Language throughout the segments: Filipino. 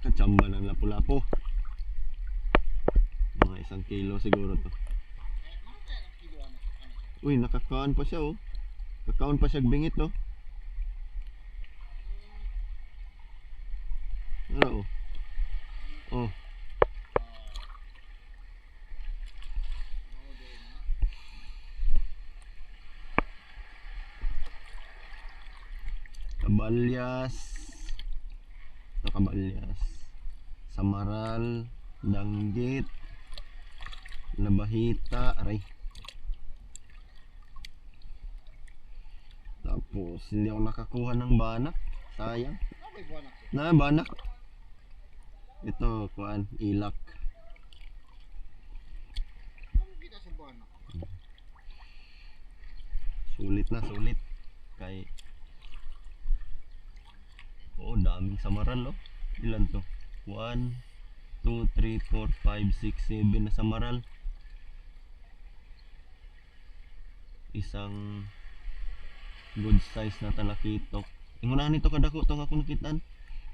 Kachamba ng lapu-lapu. Mga 1 kilo siguro to. Uy, nakakaon pa siya oh. Kakaon pa siya bingit no. Ano oh. Oh. Kabalyas. Ito kabalyas. Samaral, danggit, labahita, aray. Tapos hindi ako nakakuha ng banak. Sayang. Na banak. Ito kuan ilak. Sulit na sulit. Kay daming samaral oh. Ilan to? 1, 2, 3, 4, 5, 6, 7 na samaral. Isang good size na talakitok. Ingunahan nito kadako to ako nakitaan.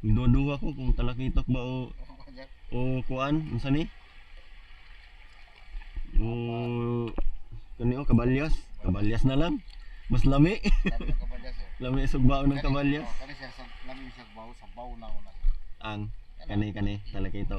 Duwa-duwa ko kung talakitok ba o kuan, unsa ni? O kani o kabalyas. Kabalyas na lang. Mas lami. Lami sugbaon ng kabalyas. Kani siya lami siya bawo sa bawo na una. Ang kani talakito.